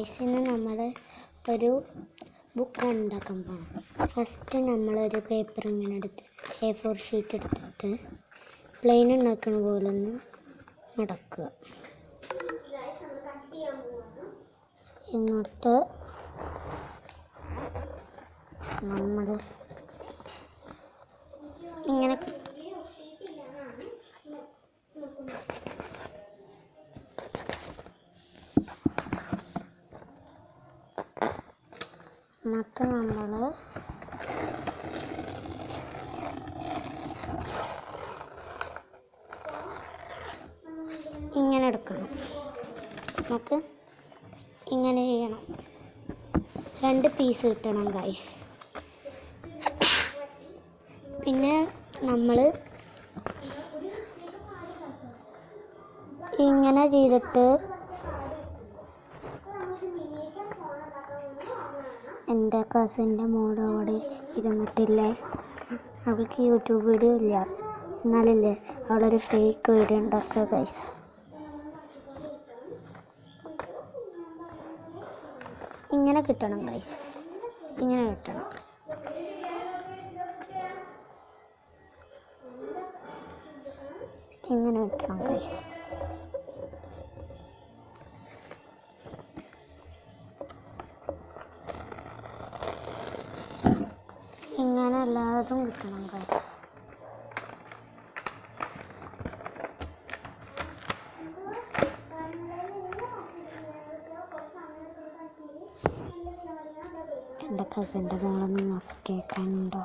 Guys, ഇന്ന് നമ്മൾ ഒരു ബുക്കാണ് ഉണ്ടാക്കാൻ പോകണം. ഫസ്റ്റ് നമ്മളൊരു പേപ്പർ ഇങ്ങനെ എടുത്ത് A4 ഷീറ്റ് എടുത്തിട്ട് പ്ലെയിൻ ഉണ്ടാക്കുന്ന പോലെ ഒന്ന് മടക്കുക. എന്നിട്ട് നമ്മൾ ഇങ്ങനെ ഇങ്ങനെ എടുക്കണം. നമുക്ക് ഇങ്ങനെ ചെയ്യണം. 2 പീസ് കിട്ടണം ഗൈസ്. പിന്നെ നമ്മൾ ഇങ്ങനെ ചെയ്തിട്ട് എൻ്റെ കസിൻ്റെ മോഡ് അവിടെ ഇരുന്നിട്ടില്ലേ, അവൾക്ക് യൂട്യൂബ് വീഡിയോ ഇല്ല, എന്നാലല്ലേ അവളൊരു ഫേക്ക് വീഡിയോ ഉണ്ടാക്കുക ഗൈസ്. ഇങ്ങനെ കിട്ടണം ഗൈസ്, ഇങ്ങനെ കിട്ടണം. ഇങ്ങനെ കിട്ടണം ഗൈസ്. ഇങ്ങനെ എല്ലാതും കിട്ടണം ഗൈസ്. എൻ്റെ കസിൻ്റെ മോളൊന്നും നിങ്ങൾക്ക് കേൾക്കാനുണ്ടോ?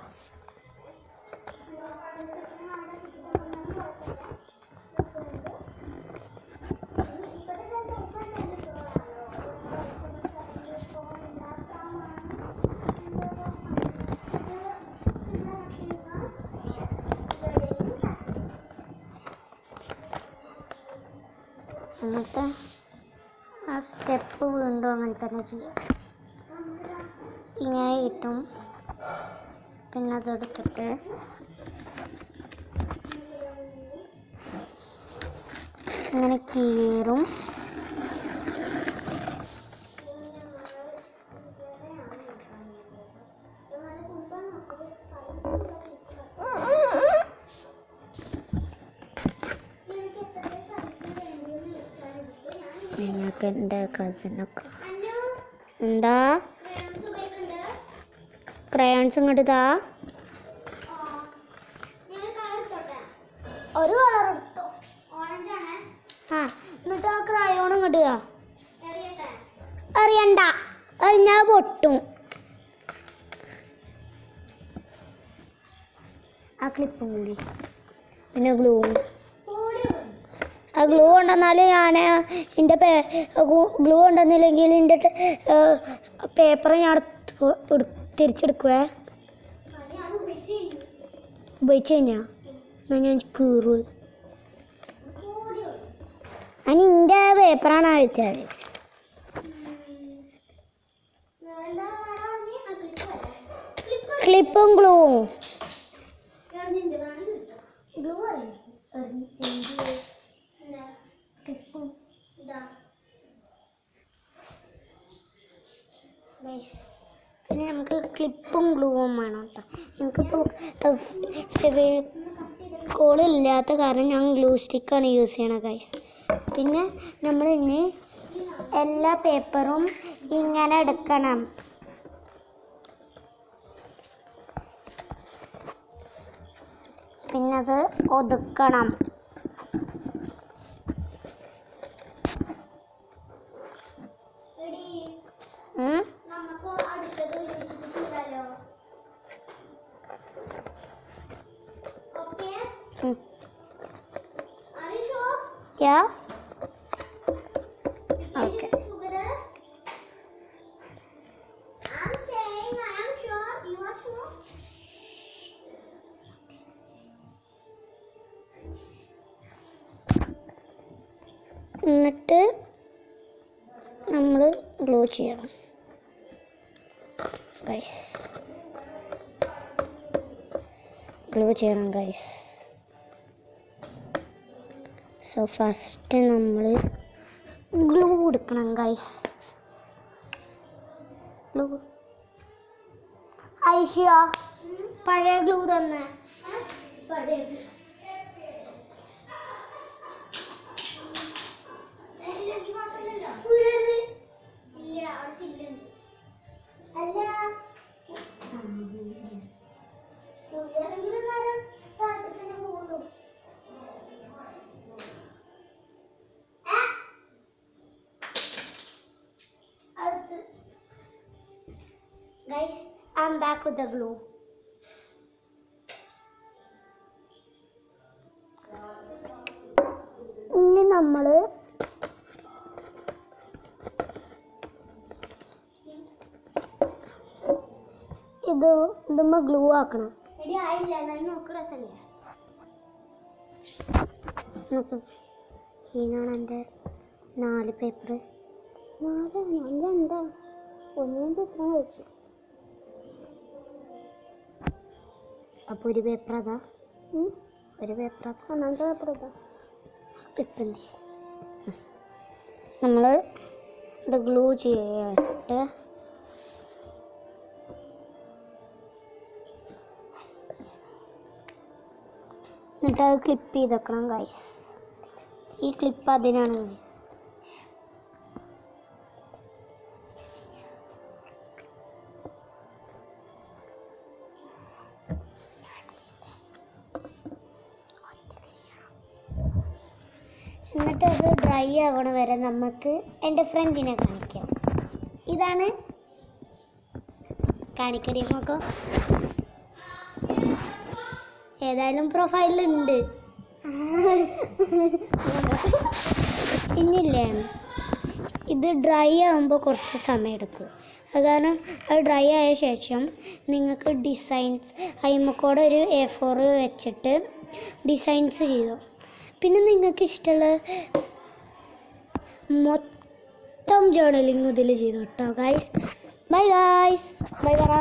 എന്നിട്ട് ആ സ്റ്റെപ്പ് വീണ്ടും അങ്ങനെ തന്നെ ചെയ്യാം. ഇങ്ങനെ കിട്ടും. പിന്നെ അതെടുത്തിട്ട് ഇങ്ങനെ കീറും. നിങ്ങൾക്ക് എൻ്റെ കസിനൊക്കെ എന്താ ക്രയോൺസ് ഇങ്ങോട്ട് ഇതാ. ഒരു കളർ എടുത്തോ, എന്നിട്ട് ആ ക്രയോൺ ഇങ്ങോട്ട് ഇതാ. അറിയണ്ട, അത് ഞാൻ പൊട്ടും. ആ ക്ലിപ്പും കൂടി പിന്നെ ഗ്ലൂ. ആ ഗ്ലൂ കൊണ്ടുവന്നാൽ ഞാൻ എൻ്റെ ഗ്ലൂ കൊണ്ടുവന്നില്ലെങ്കിൽ എൻ്റെ പേപ്പർ ഞാൻ തിരിച്ചെടുക്കുവേ. ഉപയോഗിച്ച് കഴിഞ്ഞാൽ എന്നാൽ ഞാൻ കീറു. അതിന് എൻ്റെ പേപ്പറാണ് അയച്ചത്. ക്ലിപ്പും ഗ്ലൂവും പിന്നെ നമുക്ക് ക്ലിപ്പും ഗ്ലൂവും വേണം കേട്ടോ. എനിക്കിപ്പോൾ കോളില്ലാത്ത കാരണം ഞാൻ ഗ്ലൂ സ്റ്റിക്കാണ് യൂസ് ചെയ്യണത് ഗൈസ്. പിന്നെ നമ്മൾ ഇനി എല്ലാ പേപ്പറും ഇങ്ങനെ എടുക്കണം. പിന്നെ അത് ഒതുക്കണം. Yeah. Okay. I'm saying I am sure. You are sure? എന്നിട്ട് നമ്മൾ ഗ്ലൂ ചെയ്യണം ഗൈസ്. ഗ്ലൂ ചെയ്യണം ഗൈസ്. സോ ഫസ്റ്റ് നമ്മൾ glue കൊടുക്കണം guys. ഗ്ലൂ ഐഷ്യ പഴയ ഗ്ലൂ തന്നെ. Guys, I'm back with the glue. ഇനി നമ്മള് ഇതുമ്മ ഗ്ലൂ ആക്കണം. ഇതിനാണ് എൻ്റെ 4 പേപ്പർ. 4 എന്താ ഒന്നും ചിത്രം വെച്ചു. അപ്പോൾ ഒരു പേപ്പർ അതാ, ഒരു പേപ്പർ അതാ, ഒന്നാമത്തെ പേപ്പർ അതാ. ഇപ്പം നമ്മൾ ഇത് ഗ്ലൂ ചെയ്തിട്ട് എന്നിട്ട് അത് ക്ലിപ്പ് ചെയ്ത് വെക്കണം ഗൈസ്. ഈ ക്ലിപ്പ് അതിനാണ് ഗൈസ്. എന്നിട്ട് അത് ഡ്രൈ ആവണ വരെ നമുക്ക് എൻ്റെ ഫ്രണ്ടിനെ കാണിക്കാം. ഇതാണ് കാണിക്കടി നോക്കോ. ഏതായാലും പ്രൊഫൈലുണ്ട്. ഇനിയില്ലേ ഇത് ഡ്രൈ ആകുമ്പോൾ കുറച്ച് സമയം എടുക്കും. അത് കാരണം അത് ഡ്രൈ ആയ ശേഷം നിങ്ങൾക്ക് ഡിസൈൻസ് അയിമക്കൂടെ ഒരു A4 വെച്ചിട്ട് ഡിസൈൻസ് ചെയ്തു. പിന്നെ നിങ്ങൾക്ക് ഇഷ്ടമുള്ള മൊത്തം ജേർണലിങ് ഇതിൽ ചെയ്തു കേട്ടോ ഗൈസ്. Bye guys. ബൈ പറ.